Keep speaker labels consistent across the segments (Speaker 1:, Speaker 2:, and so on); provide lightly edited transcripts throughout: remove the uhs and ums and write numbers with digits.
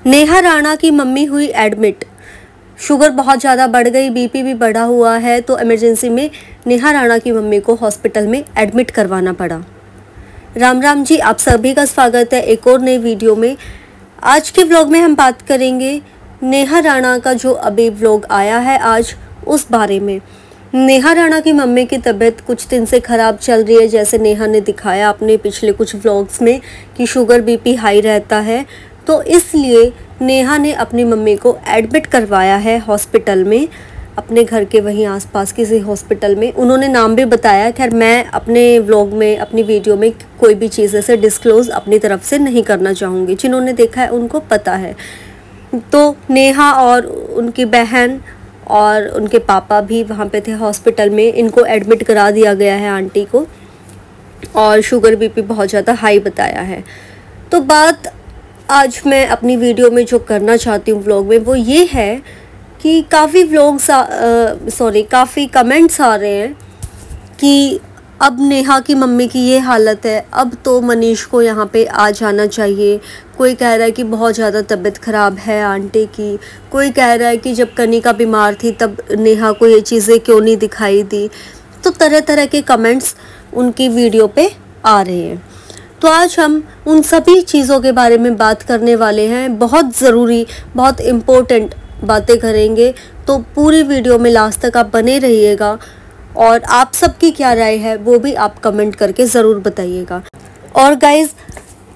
Speaker 1: नेहा राणा की मम्मी हुई admit. Sugar बहुत ज़्यादा बढ़ गई, बीपी भी बढ़ा हुआ है, तो इमरजेंसी में नेहा राणा की मम्मी को हॉस्पिटल में एडमिट करवाना पड़ा। राम राम जी, आप सभी का स्वागत है एक और नई वीडियो में। आज के व्लॉग में हम बात करेंगे नेहा राणा का जो अभी व्लॉग आया है आज, उस बारे में। नेहा राणा की मम्मी की तबीयत कुछ दिन से ख़राब चल रही है, जैसे नेहा ने दिखाया अपने पिछले कुछ व्लॉग्स में कि शुगर बीपी हाई रहता है, तो इसलिए नेहा ने अपनी मम्मी को एडमिट करवाया है हॉस्पिटल में, अपने घर के वहीं आसपास किसी हॉस्पिटल में। उन्होंने नाम भी बताया। खैर, मैं अपने व्लॉग में, अपनी वीडियो में कोई भी चीज़ ऐसे डिस्क्लोज़ अपनी तरफ से नहीं करना चाहूँगी, जिन्होंने देखा है उनको पता है। तो नेहा और उनकी बहन और उनके पापा भी वहाँ पे थे हॉस्पिटल में। इनको एडमिट करा दिया गया है आंटी को, और शुगर बीपी बहुत ज़्यादा हाई बताया है। तो बात आज मैं अपनी वीडियो में जो करना चाहती हूँ व्लॉग में, वो ये है कि काफ़ी कमेंट्स आ रहे हैं कि अब नेहा की मम्मी की ये हालत है, अब तो मनीष को यहाँ पे आ जाना चाहिए। कोई कह रहा है कि बहुत ज़्यादा तबीयत ख़राब है आंटी की, कोई कह रहा है कि जब कनिका बीमार थी तब नेहा को ये चीज़ें क्यों नहीं दिखाई दी। तो तरह तरह के कमेंट्स उनकी वीडियो पे आ रहे हैं। तो आज हम उन सभी चीज़ों के बारे में बात करने वाले हैं। बहुत ज़रूरी, बहुत इम्पोर्टेंट बातें करेंगे, तो पूरी वीडियो में लास्ट तक आप बने रहिएगा। और आप सबकी क्या राय है वो भी आप कमेंट करके ज़रूर बताइएगा। और गाइज़,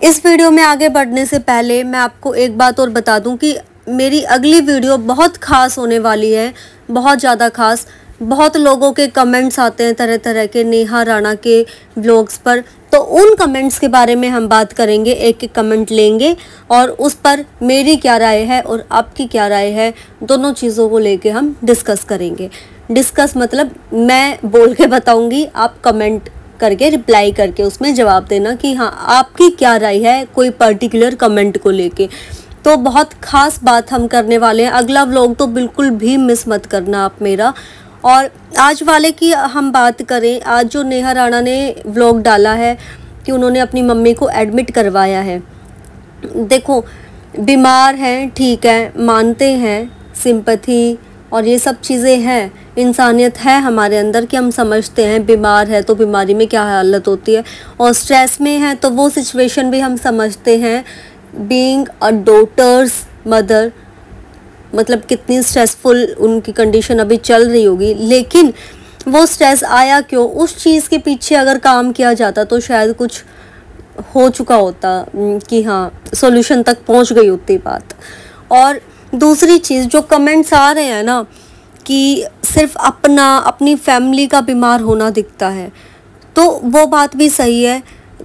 Speaker 1: इस वीडियो में आगे बढ़ने से पहले मैं आपको एक बात और बता दूं कि मेरी अगली वीडियो बहुत ख़ास होने वाली है, बहुत ज़्यादा ख़ास। बहुत लोगों के कमेंट्स आते हैं तरह तरह के नेहा राणा के व्लॉग्स पर, तो उन कमेंट्स के बारे में हम बात करेंगे। एक एक कमेंट लेंगे और उस पर मेरी क्या राय है और आपकी क्या राय है, दोनों चीज़ों को लेके हम डिस्कस करेंगे। डिस्कस मतलब मैं बोल के बताऊंगी, आप कमेंट करके रिप्लाई करके उसमें जवाब देना कि हाँ, आपकी क्या राय है कोई पर्टिकुलर कमेंट को लेके। तो बहुत ख़ास बात हम करने वाले हैं। अगला व्लॉग तो बिल्कुल भी मिस मत करना आप मेरा। और आज वाले की हम बात करें, आज जो नेहा राणा ने व्लॉग डाला है कि उन्होंने अपनी मम्मी को एडमिट करवाया है। देखो, बीमार हैं, ठीक है, मानते हैं, सिंपैथी और ये सब चीज़ें हैं, इंसानियत है हमारे अंदर कि हम समझते हैं बीमार है तो बीमारी में क्या हालत होती है, और स्ट्रेस में है तो वो सिचुएशन भी हम समझते हैं। बीइंग अ डॉटर्स मदर, मतलब कितनी स्ट्रेसफुल उनकी कंडीशन अभी चल रही होगी, लेकिन वो स्ट्रेस आया क्यों, उस चीज़ के पीछे अगर काम किया जाता तो शायद कुछ हो चुका होता कि हाँ, सॉल्यूशन तक पहुंच गई होती बात। और दूसरी चीज़, जो कमेंट्स आ रहे हैं ना कि सिर्फ अपनी फैमिली का बीमार होना दिखता है, तो वो बात भी सही है।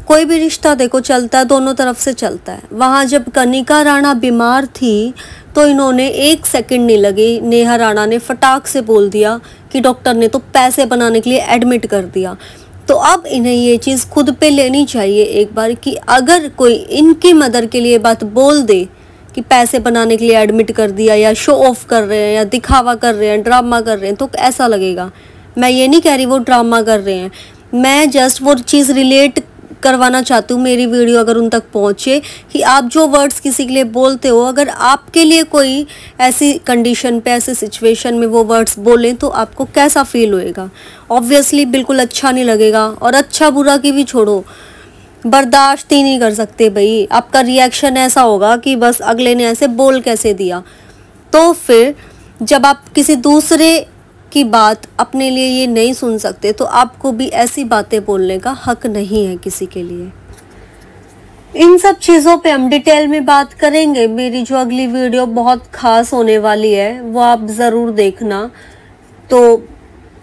Speaker 1: कोई भी रिश्ता देखो चलता है, दोनों तरफ से चलता है। वहाँ जब कनिका राणा बीमार थी तो इन्होंने एक सेकंड नहीं लगी, नेहा राणा ने फटाक से बोल दिया कि डॉक्टर ने तो पैसे बनाने के लिए एडमिट कर दिया। तो अब इन्हें ये चीज़ खुद पे लेनी चाहिए एक बार कि अगर कोई इनकी मदर के लिए बात बोल दे कि पैसे बनाने के लिए एडमिट कर दिया, या शो ऑफ कर रहे हैं, या दिखावा कर रहे हैं, ड्रामा कर रहे हैं, तो ऐसा लगेगा। मैं ये नहीं कह रही वो ड्रामा कर रहे हैं, मैं जस्ट वो चीज़ रिलेट करवाना चाहती हूँ। मेरी वीडियो अगर उन तक पहुँचे कि आप जो वर्ड्स किसी के लिए बोलते हो, अगर आपके लिए कोई ऐसी कंडीशन पे, ऐसी सिचुएशन में वो वर्ड्स बोलें तो आपको कैसा फील होएगा। ऑब्वियसली बिल्कुल अच्छा नहीं लगेगा, और अच्छा बुरा की भी छोड़ो, बर्दाश्त ही नहीं कर सकते भाई। आपका रिएक्शन ऐसा होगा कि बस अगले ने ऐसे बोल कैसे दिया। तो फिर जब आप किसी दूसरे की बात अपने लिए ये नहीं सुन सकते, तो आपको भी ऐसी बातें बोलने का हक नहीं है किसी के लिए। इन सब चीज़ों पे हम डिटेल में बात करेंगे। मेरी जो अगली वीडियो बहुत खास होने वाली है वो आप ज़रूर देखना। तो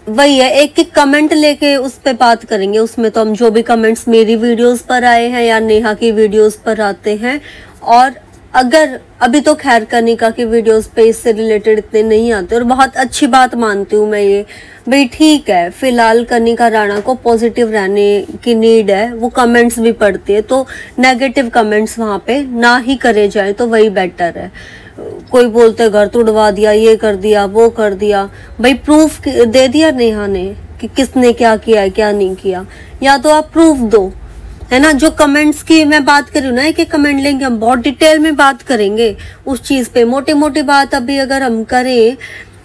Speaker 1: वही है, एक एक कमेंट लेके उस पर बात करेंगे। उसमें तो हम जो भी कमेंट्स मेरी वीडियोस पर आए हैं या नेहा की वीडियोस पर आते हैं, और अगर अभी तो खैर कनिका की वीडियोस पे इससे रिलेटेड इतने नहीं आते, और बहुत अच्छी बात मानती हूँ मैं ये भाई, ठीक है, फिलहाल कनिका राणा को पॉजिटिव रहने की नीड है, वो कमेंट्स भी पढ़ती है, तो नेगेटिव कमेंट्स वहाँ पे ना ही करे जाए तो वही बेटर है। कोई बोलते घर तोड़वा दिया, ये कर दिया, वो कर दिया, भाई प्रूफ दे दिया नेहा ने कि किसने क्या किया है क्या नहीं किया, या तो आप प्रूफ दो, है ना। जो कमेंट्स की मैं बात कर रही हूँ ना, एक एक कमेंट लेंगे हम, बहुत डिटेल में बात करेंगे उस चीज पे। मोटी मोटी बात अभी अगर हम करें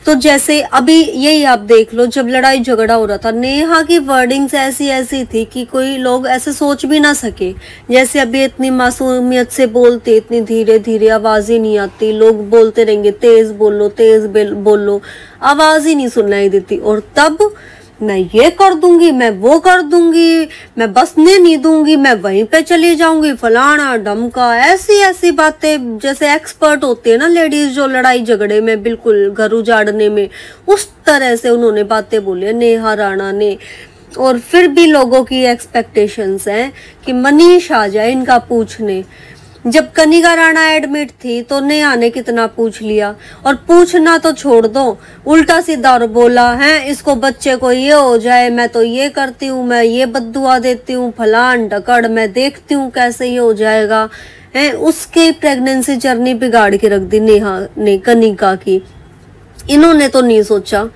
Speaker 1: तो जैसे अभी यही आप देख लो, जब लड़ाई झगड़ा हो रहा था, नेहा की वर्डिंग्स ऐसी ऐसी थी कि कोई लोग ऐसे सोच भी ना सके। जैसे अभी इतनी मासूमियत से बोलते, इतनी धीरे धीरे, आवाज ही नहीं आती, लोग बोलते रहेंगे तेज बोलो तेज बोलो, आवाज ही नहीं सुनाई देती। और तब मैं ये कर दूंगी, मैं वो कर दूंगी, मैं बसने नहीं दूंगी, मैं वहीं पे चली जाऊंगी, फलाना ढमका, ऐसी ऐसी बातें। जैसे एक्सपर्ट होती है ना लेडीज जो लड़ाई झगड़े में, बिल्कुल घर उजाड़ने में, उस तरह से उन्होंने बातें बोली नेहा राणा ने। और फिर भी लोगों की एक्सपेक्टेशंस हैं कि मनीष आ जाए इनका पूछने। जब कनिका राणा एडमिट थी तो नेहा ने कितना पूछ लिया, और पूछना तो छोड़ दो, उल्टा सीधा और बोला है इसको बच्चे को ये हो जाए, मैं तो ये करती हूँ, मैं ये बद्दुआ देती हूँ, फलान ढकड़, मैं देखती हूँ कैसे ये हो जाएगा। है उसके प्रेगनेंसी जर्नी बिगाड़ के रख दी नेहा ने, कनिका की। इन्होंने तो नहीं सोचा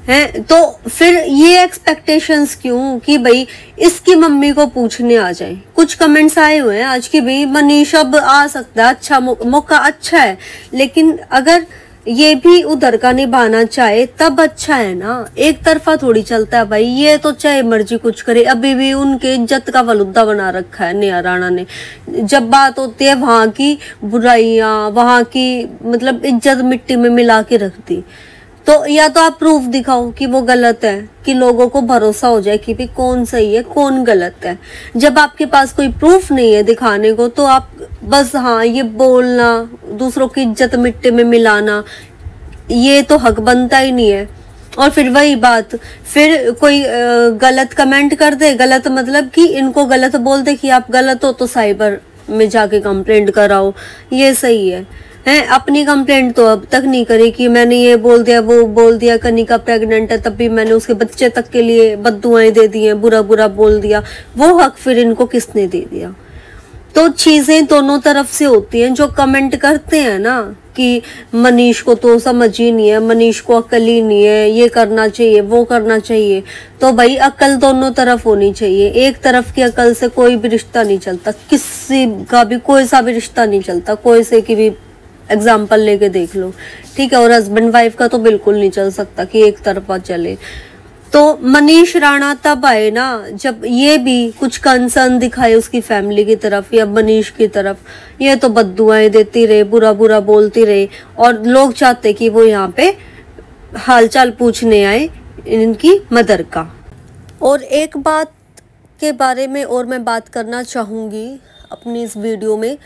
Speaker 1: है। तो फिर ये एक्सपेक्टेशंस क्यों कि भाई इसकी मम्मी को पूछने आ जाए। कुछ कमेंट्स आए हुए हैं आज की भी, मनीष अब आ सकता है, अच्छा मौका अच्छा है, लेकिन अगर ये भी उधर का निभाना चाहे तब अच्छा है ना। एक तरफा थोड़ी चलता है भाई, ये तो चाहे मर्जी कुछ करे, अभी भी उनके इज्जत का फलुद्दा बना रखा है नेहा राणा ने। जब बात होती है वहां की बुराइयां, वहां की मतलब इज्जत मिट्टी में मिला के रख दी। तो या तो आप प्रूफ दिखाओ कि वो गलत है, कि लोगों को भरोसा हो जाए कि भी कौन सही है कौन गलत है। जब आपके पास कोई प्रूफ नहीं है दिखाने को, तो आप बस हाँ ये बोलना, दूसरों की इज्जत मिट्टी में मिलाना, ये तो हक बनता ही नहीं है। और फिर वही बात, फिर कोई गलत कमेंट कर दे, गलत मतलब कि इनको गलत बोल दे कि आप गलत हो, तो साइबर में जाके कंप्लेंट कराओ, ये सही है। अपनी कंप्लेंट तो अब तक नहीं करी कि मैंने ये बोल दिया वो बोल दिया, कनिका प्रेग्नेंट है तब भी मैंने उसके बच्चे तक के लिए बद्दुआएं दे दी हैं, बुरा बुरा बोल दिया। वो हक फिर इनको किसने दे दिया? तो चीजें दोनों तरफ से होती हैं। जो कमेंट करते हैं ना कि मनीष को तो समझ ही नहीं है, मनीष को अकल ही नहीं है, ये करना चाहिए वो करना चाहिए, तो भाई अकल दोनों तरफ होनी चाहिए। एक तरफ की अकल से कोई भी रिश्ता नहीं चलता, किसी का भी कोई सा भी रिश्ता नहीं चलता। कोई से की भी एग्जाम्पल लेके देख लो, ठीक है। और हस्बैंड वाइफ का तो बिल्कुल नहीं चल सकता कि एक तरफा चले। तो मनीष राणा तब आए ना जब ये भी कुछ कंसर्न दिखाए उसकी फैमिली की तरफ या मनीष की तरफ। ये तो बद्दुआएं देती रहे, बुरा बुरा बोलती रहे, और लोग चाहते कि वो यहाँ पे हालचाल पूछने आए इनकी मदर का। और एक बात के बारे में और मैं बात करना चाहूँगी अपनी इस वीडियो में,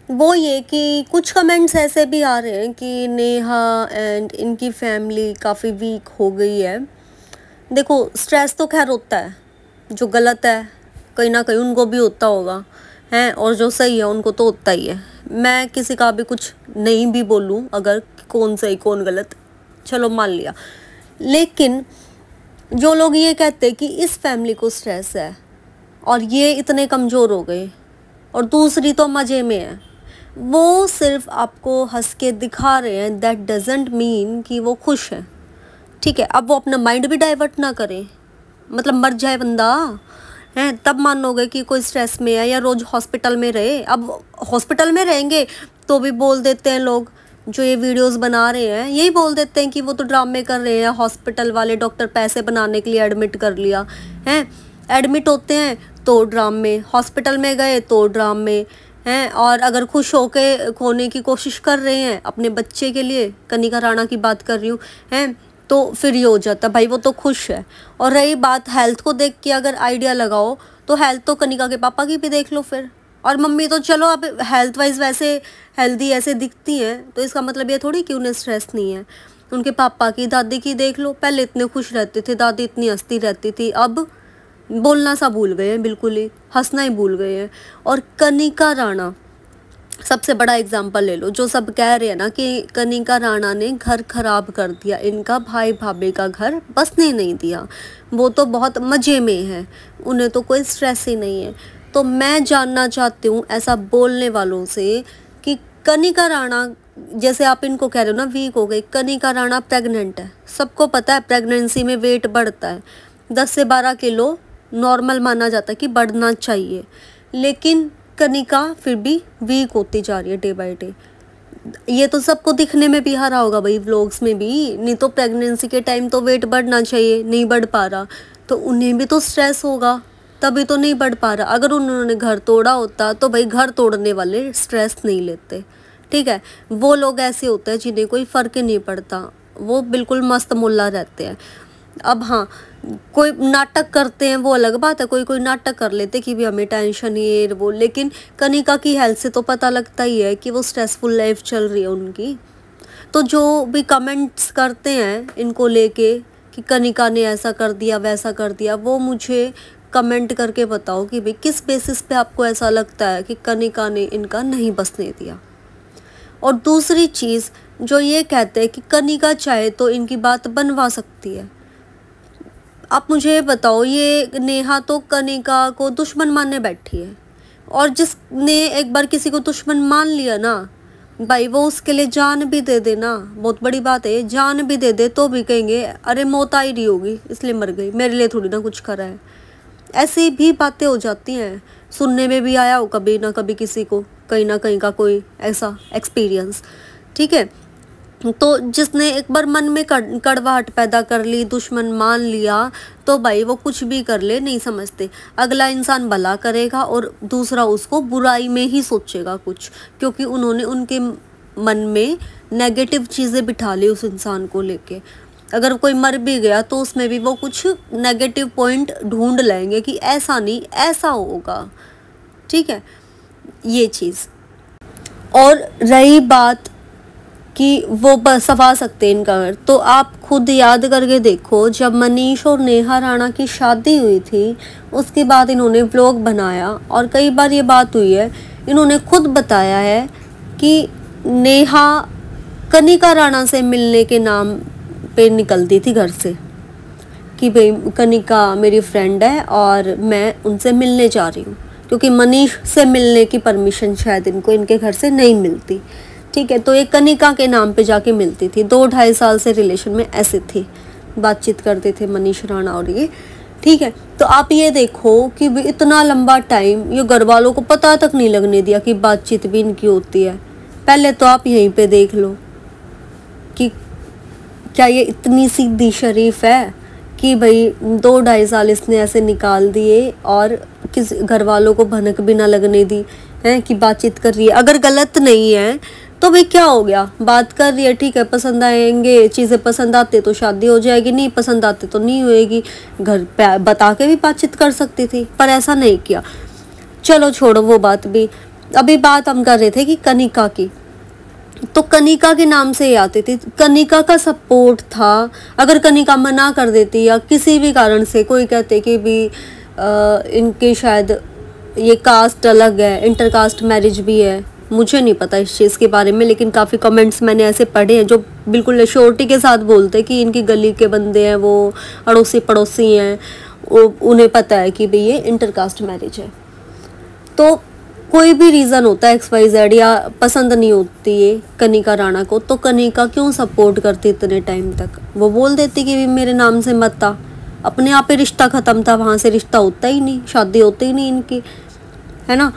Speaker 1: वो ये कि कुछ कमेंट्स ऐसे भी आ रहे हैं कि नेहा एंड इनकी फैमिली काफ़ी वीक हो गई है। देखो स्ट्रेस तो खैर होता है, जो गलत है कहीं ना कहीं उनको भी होता होगा हैं, और जो सही है उनको तो होता ही है। मैं किसी का भी कुछ नहीं भी बोलूँ अगर कौन सही कौन गलत, चलो मान लिया। लेकिन जो लोग ये कहते हैं कि इस फैमिली को स्ट्रेस है और ये इतने कमज़ोर हो गए और दूसरी तो मज़े में है, वो सिर्फ आपको हंस के दिखा रहे हैं। दैट डजेंट मीन कि वो खुश है, ठीक है। अब वो अपना माइंड भी डाइवर्ट ना करे, मतलब मर जाए बंदा है तब मानोगे कि कोई स्ट्रेस में है, या रोज हॉस्पिटल में रहे। अब हॉस्पिटल में रहेंगे तो भी बोल देते हैं लोग, जो ये वीडियोस बना रहे हैं यही बोल देते हैं कि वो तो ड्रामे कर रहे हैं, हॉस्पिटल वाले डॉक्टर पैसे बनाने के लिए एडमिट कर लिया है। एडमिट होते हैं तो ड्रामे, हॉस्पिटल में गए तो ड्रामे हैं। और अगर खुश होके खोने की कोशिश कर रहे हैं अपने बच्चे के लिए, कनिका राणा की बात कर रही हूँ हैं, तो फिर ये हो जाता है भाई वो तो खुश है। और रही बात हेल्थ को देख के अगर आइडिया लगाओ, तो हेल्थ तो कनिका के पापा की भी देख लो फिर, और मम्मी तो चलो अब हेल्थ वाइज वैसे हेल्दी ऐसे दिखती हैं, तो इसका मतलब ये थोड़ी कि उन्हें स्ट्रेस नहीं है। उनके पापा की दादी की देख लो, पहले इतने खुश रहते थे, दादी इतनी हंसती रहती थी, अब बोलना सा भूल गए हैं, बिल्कुल ही हंसना ही भूल गए हैं। और कनिका राणा सबसे बड़ा एग्जाम्पल ले लो, जो सब कह रहे हैं ना कि कनिका राणा ने घर खराब कर दिया, इनका भाई भाभी का घर बसने नहीं दिया, वो तो बहुत मज़े में है, उन्हें तो कोई स्ट्रेस ही नहीं है। तो मैं जानना चाहती हूँ ऐसा बोलने वालों से कि कनिका राणा, जैसे आप इनको कह रहे हो ना वीक हो गई, कनिका राणा प्रेग्नेंट है, सबको पता है प्रेगनेंसी में वेट बढ़ता है, 10 से 12 किलो नॉर्मल माना जाता है कि बढ़ना चाहिए, लेकिन कनिका फिर भी वीक होती जा रही है डे बाय डे। ये तो सबको दिखने में भी आ रहा होगा भाई, व्लॉग्स में भी। नहीं तो प्रेगनेंसी के टाइम तो वेट बढ़ना चाहिए, नहीं बढ़ पा रहा, तो उन्हें भी तो स्ट्रेस होगा, तभी तो नहीं बढ़ पा रहा। अगर उन्होंने घर तोड़ा होता तो भाई घर तोड़ने वाले स्ट्रेस नहीं लेते, ठीक है। वो लोग ऐसे होते हैं जिन्हें कोई फ़र्क ही नहीं पड़ता, वो बिल्कुल मस्त मुल्ला रहते हैं। अब हाँ, कोई नाटक करते हैं वो अलग बात है, कोई कोई नाटक कर लेते कि भी हमें टेंशन ये वो, लेकिन कनिका की हेल्थ से तो पता लगता ही है कि वो स्ट्रेसफुल लाइफ चल रही है उनकी। तो जो भी कमेंट्स करते हैं इनको लेके कि कनिका ने ऐसा कर दिया वैसा कर दिया, वो मुझे कमेंट करके बताओ कि भाई किस बेसिस पे आपको ऐसा लगता है कि कनिका ने इनका नहीं बसने दिया। और दूसरी चीज़ जो ये कहते हैं कि कनिका चाहे तो इनकी बात बनवा सकती है। आप मुझे बताओ, ये नेहा तो कनिका को दुश्मन मानने बैठी है, और जिसने एक बार किसी को दुश्मन मान लिया ना भाई, वो उसके लिए जान भी दे दे ना, बहुत बड़ी बात है, जान भी दे दे तो भी कहेंगे अरे मौत आई रही होगी इसलिए मर गई, मेरे लिए थोड़ी ना कुछ करा है। ऐसी भी बातें हो जाती हैं, सुनने में भी आया हो कभी ना कभी किसी को कहीं ना कहीं का कोई ऐसा एक्सपीरियंस, ठीक है। तो जिसने एक बार मन में कड़वाहट पैदा कर ली, दुश्मन मान लिया, तो भाई वो कुछ भी कर ले नहीं समझते। अगला इंसान भला करेगा और दूसरा उसको बुराई में ही सोचेगा कुछ, क्योंकि उन्होंने उनके मन में नेगेटिव चीज़ें बिठा ली उस इंसान को लेके। अगर कोई मर भी गया तो उसमें भी वो कुछ नेगेटिव पॉइंट ढूंढ लेंगे कि ऐसा नहीं ऐसा होगा, ठीक है, ये चीज़। और रही बात कि वो बसवा सकते हैं इनका घर, तो आप खुद याद करके देखो, जब मनीष और नेहा राणा की शादी हुई थी उसके बाद इन्होंने व्लॉग बनाया, और कई बार ये बात हुई है, इन्होंने खुद बताया है कि नेहा कनिका राणा से मिलने के नाम पे निकलती थी घर से कि भाई कनिका मेरी फ्रेंड है और मैं उनसे मिलने जा रही हूँ, क्योंकि मनीष से मिलने की परमिशन शायद इनको इनके घर से नहीं मिलती, ठीक है। तो ये कनिका के नाम पे जाके मिलती थी, 2-2.5 साल से रिलेशन में ऐसे थे, बातचीत करते थे मनीष राणा और ये, ठीक है। तो आप ये देखो कि इतना लंबा टाइम ये घर वालों को पता तक नहीं लगने दिया कि बातचीत भी इनकी होती है। पहले तो आप यहीं पे देख लो कि क्या ये इतनी सीधी शरीफ है कि भाई 2-2.5 साल इसने ऐसे निकाल दिए और किस घर वालों को भनक भी ना लगने दी है कि बातचीत कर रही है। अगर गलत नहीं है तो भाई क्या हो गया, बात कर रही है, ठीक है, पसंद आएंगे, चीज़ें पसंद आते तो शादी हो जाएगी, नहीं पसंद आते तो नहीं होएगी। घर पे बता के भी बातचीत कर सकती थी, पर ऐसा नहीं किया। चलो छोड़ो वो बात भी, अभी बात हम कर रहे थे कि कनिका की, तो कनिका के नाम से ही आती थी, कनिका का सपोर्ट था। अगर कनिका मना कर देती या किसी भी कारण से कोई कहते कि भी इनके शायद ये कास्ट अलग है, इंटरकास्ट मैरिज भी है, मुझे नहीं पता इस चीज़ के बारे में, लेकिन काफ़ी कमेंट्स मैंने ऐसे पढ़े हैं जो बिल्कुल श्योरिटी के साथ बोलते हैं कि इनकी गली के बंदे हैं, वो अड़ोसी पड़ोसी हैं, उन्हें पता है कि भाई ये इंटरकास्ट मैरिज है। तो कोई भी रीज़न होता है XYZ, या पसंद नहीं होती है कनिका राणा को, तो कनिका क्यों सपोर्ट करती इतने टाइम तक, वो बोल देती कि मेरे नाम से मत आ, अपने आप ही रिश्ता ख़त्म था, वहाँ से रिश्ता होता ही नहीं, शादी होती ही नहीं इनकी, है ना।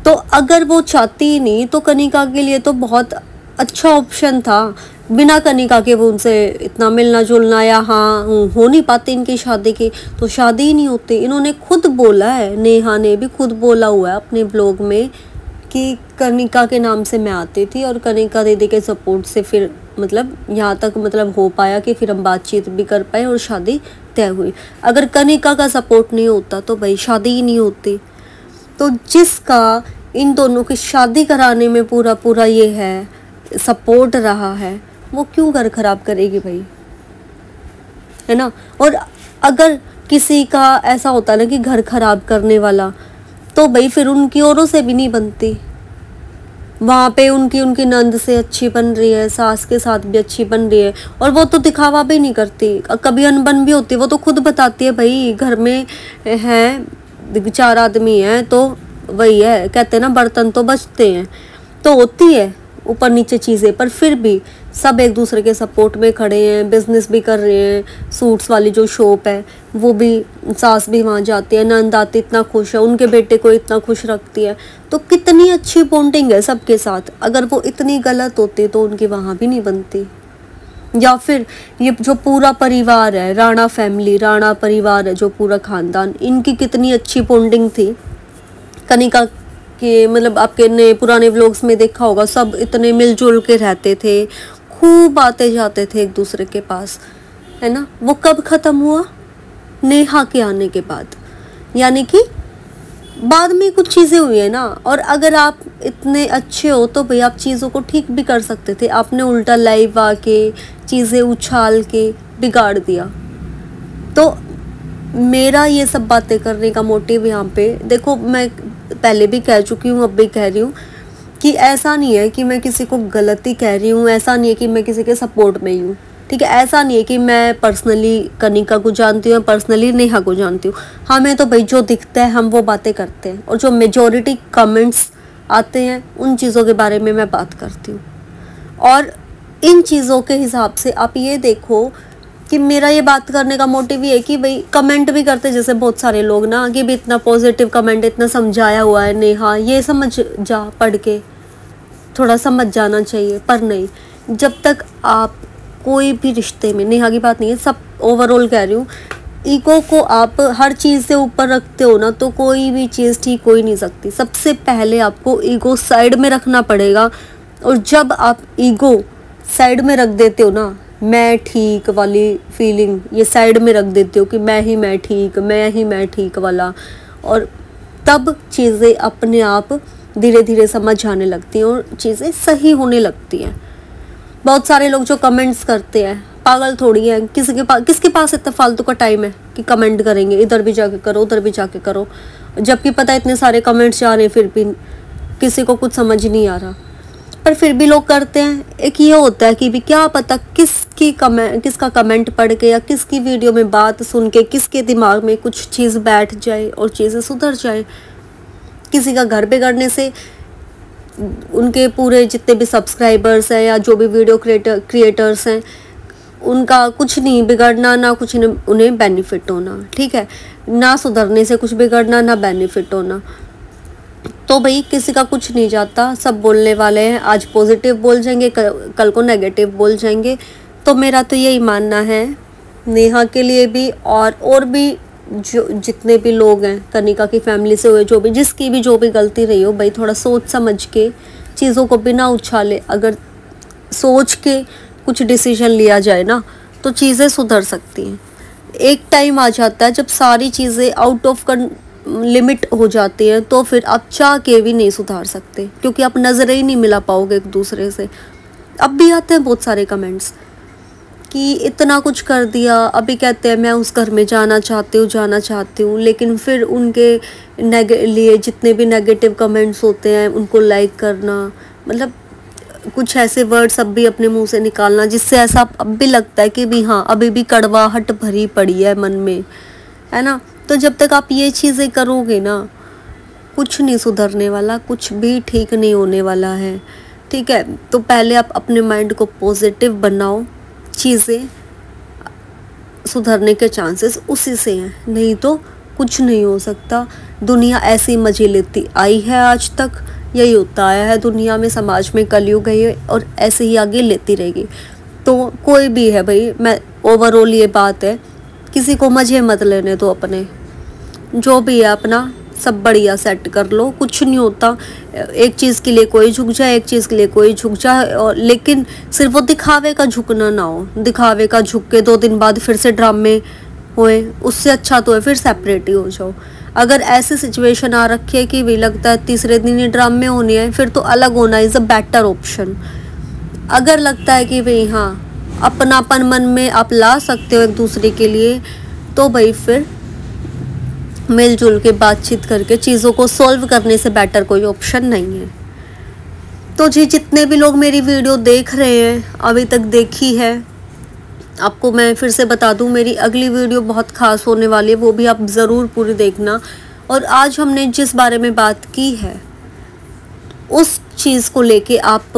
Speaker 1: तो अगर वो चाहती ही नहीं तो कनिका के लिए तो बहुत अच्छा ऑप्शन था, बिना कनिका के वो उनसे इतना मिलना जुलना या हाँ हो नहीं पाती इनकी शादी की, तो शादी ही नहीं होती। इन्होंने खुद बोला है, नेहा ने भी खुद बोला हुआ है अपने ब्लॉग में कि कनिका के नाम से मैं आती थी और कनिका दीदी के सपोर्ट से फिर मतलब यहाँ तक मतलब हो पाया कि फिर हम बातचीत भी कर पाए और शादी तय हुई। अगर कनिका का सपोर्ट नहीं होता तो भाई शादी ही नहीं होती। तो जिसका इन दोनों की शादी कराने में पूरा पूरा ये है सपोर्ट रहा है, वो क्यों घर खराब करेगी भाई, है ना। और अगर किसी का ऐसा होता ना कि घर खराब करने वाला, तो भाई फिर उनकी औरों से भी नहीं बनती। वहाँ पे उनकी नंद से अच्छी बन रही है, सास के साथ भी अच्छी बन रही है, और वो तो दिखावा भी नहीं करती, कभी अनबन भी होती है वो तो खुद बताती है भाई घर में हैं 4 आदमी हैं तो वही है, कहते हैं ना बर्तन तो बचते हैं, तो होती है ऊपर नीचे चीज़ें, पर फिर भी सब एक दूसरे के सपोर्ट में खड़े हैं, बिजनेस भी कर रहे हैं, सूट्स वाली जो शॉप है वो भी, सास भी वहाँ जाती है, नंद आती इतना खुश है, उनके बेटे को इतना खुश रखती है। तो कितनी अच्छी बॉन्डिंग है सबके साथ। अगर वो इतनी गलत होती तो उनकी वहाँ भी नहीं बनती। या फिर ये जो पूरा परिवार है, राणा फैमिली, राणा परिवार है, जो पूरा खानदान, इनकी कितनी अच्छी बॉन्डिंग थी। कनिका के मतलब आपके ने पुराने व्लॉग्स में देखा होगा, सब इतने मिलजुल के रहते थे, खूब आते जाते थे एक दूसरे के पास, है ना। वो कब ख़त्म हुआ? नेहा के आने के बाद। यानी कि बाद में कुछ चीज़ें हुई है ना। और अगर आप इतने अच्छे हो तो भाई आप चीज़ों को ठीक भी कर सकते थे। आपने उल्टा लाइव आके चीज़ें उछाल के बिगाड़ दिया। तो मेरा ये सब बातें करने का मोटिव यहाँ पे, देखो मैं पहले भी कह चुकी हूँ, अब भी कह रही हूँ कि ऐसा नहीं है कि मैं किसी को गलती कह रही हूँ, ऐसा नहीं है कि मैं किसी के सपोर्ट में ही हूँ, ठीक है। ऐसा नहीं है कि मैं पर्सनली कनिका को जानती हूँ, पर्सनली नेहा को जानती हूँ। हमें तो भाई जो दिखता है हम वो बातें करते हैं, और जो मेजॉरिटी कमेंट्स आते हैं उन चीज़ों के बारे में मैं बात करती हूँ। और इन चीज़ों के हिसाब से आप ये देखो कि मेरा ये बात करने का मोटिव ये है कि भाई कमेंट भी करते जैसे बहुत सारे लोग ना, कि भी इतना पॉजिटिव कमेंट, इतना समझाया हुआ है नेहा, ये समझ जा, पढ़ के थोड़ा समझ जाना चाहिए। पर नहीं, जब तक आप कोई भी रिश्ते में, नेहा की बात नहीं है, सब ओवरऑल कह रही हूँ, ईगो को आप हर चीज़ से ऊपर रखते हो ना, तो कोई भी चीज़ ठीक हो ही नहीं सकती। सबसे पहले आपको ईगो साइड में रखना पड़ेगा। और जब आप ईगो साइड में रख देते हो ना, मैं ठीक वाली फीलिंग ये साइड में रख देते हो कि मैं ही मैं ठीक वाला, और तब चीज़ें अपने आप धीरे धीरे समझ आने लगती हैं और चीज़ें सही होने लगती हैं। बहुत सारे लोग जो कमेंट्स करते हैं, पागल थोड़ी हैं, किसके पास इतना फालतू का टाइम है कि कमेंट करेंगे, इधर भी जाके करो उधर भी जाके करो, जबकि पता है इतने सारे कमेंट्स जा रहे हैं, फिर भी किसी को कुछ समझ नहीं आ रहा, पर फिर भी लोग करते हैं। एक ये होता है कि भी क्या पता किसका कमेंट पढ़ के या किसकी वीडियो में बात सुन के किसके दिमाग में कुछ चीज़ बैठ जाए और चीज़ें सुधर जाए। किसी का घर बिगड़ने से उनके पूरे जितने भी सब्सक्राइबर्स हैं या जो भी वीडियो क्रिएटर्स हैं, उनका कुछ नहीं बिगड़ना, ना कुछ उन्हें बेनिफिट होना, ठीक है, ना सुधरने से कुछ बिगड़ना, ना बेनिफिट होना। तो भाई किसी का कुछ नहीं जाता, सब बोलने वाले हैं। आज पॉजिटिव बोल जाएंगे, कल को नेगेटिव बोल जाएंगे। तो मेरा तो यही मानना है, नेहा के लिए भी और भी जो जितने भी लोग हैं कनिका की फैमिली से हुए, जो भी जिसकी भी जो भी गलती रही हो, भाई थोड़ा सोच समझ के चीज़ों को बिना उछाले अगर सोच के कुछ डिसीजन लिया जाए ना, तो चीज़ें सुधर सकती हैं। एक टाइम आ जाता है जब सारी चीज़ें आउट ऑफ लिमिट हो जाती हैं, तो फिर आप चाह के भी नहीं सुधार सकते, क्योंकि आप नज़रें ही नहीं मिला पाओगे एक दूसरे से। अब भी आते हैं बहुत सारे कमेंट्स कि इतना कुछ कर दिया, अभी कहते हैं मैं उस घर में जाना चाहती हूँ, लेकिन फिर उनके लिए जितने भी नेगेटिव कमेंट्स होते हैं उनको लाइक करना, मतलब कुछ ऐसे वर्ड्स अब भी अपने मुंह से निकालना जिससे ऐसा अब भी लगता है कि भी हाँ अभी भी कड़वाहट भरी पड़ी है मन में, है ना। तो जब तक आप ये चीज़ें करोगे ना, कुछ नहीं सुधरने वाला, कुछ भी ठीक नहीं होने वाला है, ठीक है। तो पहले आप अपने माइंड को पॉजिटिव बनाओ, चीज़ें सुधरने के चांसेस उसी से हैं, नहीं तो कुछ नहीं हो सकता। दुनिया ऐसी मजे लेती आई है आज तक, यही होता आया है दुनिया में, समाज में कलयुग है और ऐसे ही आगे लेती रहेगी। तो कोई भी है भाई, मैं ओवरऑल ये बात है, किसी को मजे मत लेने दो, अपने जो भी है अपना सब बढ़िया सेट कर लो, कुछ नहीं होता। एक चीज़ के लिए कोई झुक जाए, एक चीज़ के लिए कोई झुक जाए, और लेकिन सिर्फ वो दिखावे का झुकना ना हो। दिखावे का झुक के 2 दिन बाद फिर से ड्रामे होए, उससे अच्छा तो है फिर सेपरेट ही हो जाओ। अगर ऐसी सिचुएशन आ रखी है कि भी लगता है तीसरे दिन ही ड्रामे होने हैं, फिर तो अलग होना इज़ अ बेटर ऑप्शन। अगर लगता है कि भाई हाँ अपनापन मन में आप ला सकते हो एक दूसरे के लिए, तो भाई फिर मिलजुल के बातचीत करके चीज़ों को सॉल्व करने से बेटर कोई ऑप्शन नहीं है। तो जी जितने भी लोग मेरी वीडियो देख रहे हैं, अभी तक देखी है, आपको मैं फिर से बता दूं, मेरी अगली वीडियो बहुत ख़ास होने वाली है, वो भी आप ज़रूर पूरी देखना। और आज हमने जिस बारे में बात की है उस चीज़ को लेके आप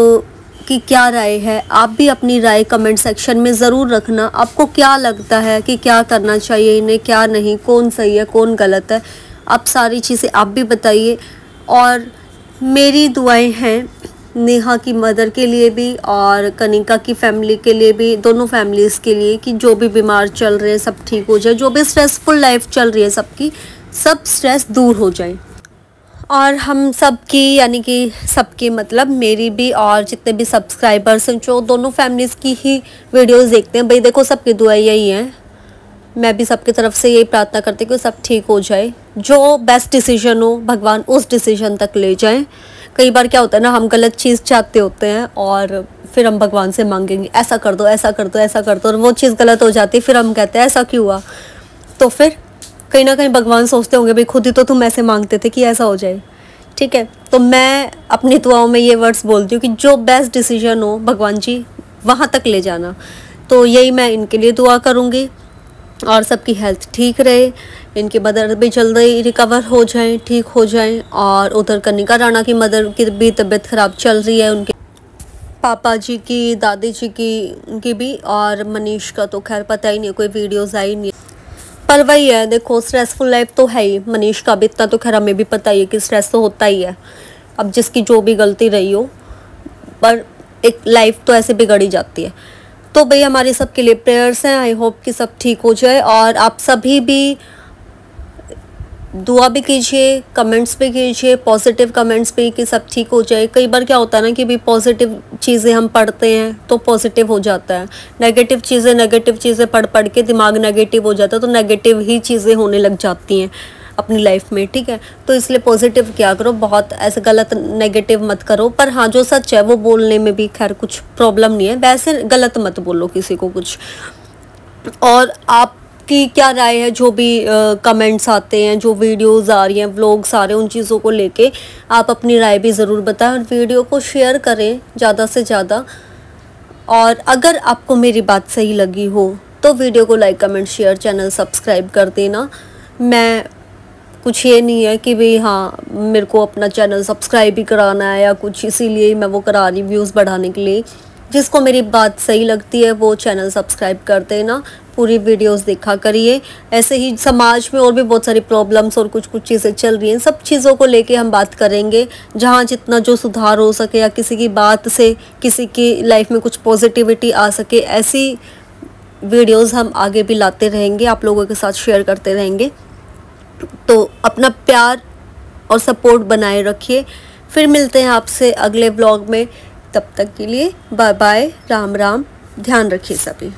Speaker 1: आपकी क्या राय है? आप भी अपनी राय कमेंट सेक्शन में ज़रूर रखना। आपको क्या लगता है कि क्या करना चाहिए इन्हें, क्या नहीं, कौन सही है कौन गलत है, आप सारी चीज़ें आप भी बताइए। और मेरी दुआएं हैं नेहा की मदर के लिए भी और कनिका की फैमिली के लिए भी, दोनों फैमिलीज़ के लिए, कि जो भी बीमार चल रहे हैं सब ठीक हो जाए, जो भी स्ट्रेसफुल लाइफ चल रही है सबकी, सब स्ट्रेस दूर हो जाए। और हम सबकी यानी कि सबकी मतलब मेरी भी और जितने भी सब्सक्राइबर्स हैं जो दोनों फैमिलीज़ की ही वीडियोस देखते हैं, भाई देखो सबकी दुआ यही है, मैं भी सबकी तरफ से यही प्रार्थना करती हूँ कि सब ठीक हो जाए, जो बेस्ट डिसीजन हो भगवान उस डिसीजन तक ले जाएं। कई बार क्या होता है ना, हम गलत चीज़ चाहते होते हैं और फिर हम भगवान से मांगेंगे ऐसा कर दो ऐसा कर दो ऐसा कर दो, और वो चीज़ गलत हो जाती है, फिर हम कहते हैं ऐसा क्यों हुआ। तो फिर कहीं ना कहीं भगवान सोचते होंगे भाई खुद ही तो तुम ऐसे मांगते थे कि ऐसा हो जाए। ठीक है, तो मैं अपनी दुआओं में ये वर्ड्स बोलती हूँ कि जो बेस्ट डिसीजन हो भगवान जी वहाँ तक ले जाना। तो यही मैं इनके लिए दुआ करूँगी और सबकी हेल्थ ठीक रहे, इनकी मदर भी जल्दी रिकवर हो जाएं, ठीक हो जाएं। और उधर कनिका राणा की मदर की भी तबीयत ख़राब चल रही है, उनके पापा जी की, दादी जी की भी, और मनीष का तो खैर पता ही नहीं, कोई वीडियोज़ आई नहीं। पर वही है, देखो स्ट्रेसफुल लाइफ तो है ही, मनीष का भी इतना तो खैर हमें भी पता ही है कि स्ट्रेस तो होता ही है, अब जिसकी जो भी गलती रही हो, पर एक लाइफ तो ऐसे बिगड़ ही जाती है। तो भाई हमारे सबके लिए प्रेयर्स हैं, आई होप कि सब ठीक हो जाए। और आप सभी भी दुआ भी कीजिए, कमेंट्स भी कीजिए, पॉजिटिव कमेंट्स भी, कि सब ठीक हो जाए। कई बार क्या होता है ना कि भी पॉजिटिव चीज़ें हम पढ़ते हैं तो पॉजिटिव हो जाता है, नेगेटिव चीज़ें पढ़ पढ़ के दिमाग नेगेटिव हो जाता है, तो नेगेटिव ही चीज़ें होने लग जाती हैं अपनी लाइफ में। ठीक है, तो इसलिए पॉजिटिव क्या करो, बहुत ऐसे गलत नेगेटिव मत करो। पर हाँ, जो सच है वो बोलने में भी खैर कुछ प्रॉब्लम नहीं है, वैसे गलत मत बोलो किसी को कुछ। और आपकी क्या राय है, जो भी कमेंट्स आते हैं, जो वीडियोस आ रही हैं, व्लॉग्स आ रहे हैं, उन चीज़ों को लेके आप अपनी राय भी ज़रूर बताएं और वीडियो को शेयर करें ज़्यादा से ज़्यादा। और अगर आपको मेरी बात सही लगी हो तो वीडियो को like comment share, channel subscribe कर देना। मैं कुछ ये नहीं है कि भाई हाँ मेरे को अपना चैनल सब्सक्राइब ही कराना है या कुछ, इसीलिए मैं वो करा रही व्यूज़ बढ़ाने के लिए। जिसको मेरी बात सही लगती है वो चैनल सब्सक्राइब कर देना, पूरी वीडियोस देखा करिए। ऐसे ही समाज में और भी बहुत सारी प्रॉब्लम्स और कुछ कुछ चीज़ें चल रही हैं, सब चीज़ों को लेके हम बात करेंगे, जहाँ जितना जो सुधार हो सके या किसी की बात से किसी की लाइफ में कुछ पॉजिटिविटी आ सके, ऐसी वीडियोज़ हम आगे भी लाते रहेंगे, आप लोगों के साथ शेयर करते रहेंगे। तो अपना प्यार और सपोर्ट बनाए रखिए। फिर मिलते हैं आपसे अगले व्लॉग में, तब तक के लिए बाय बाय, राम राम, ध्यान रखिए सभी।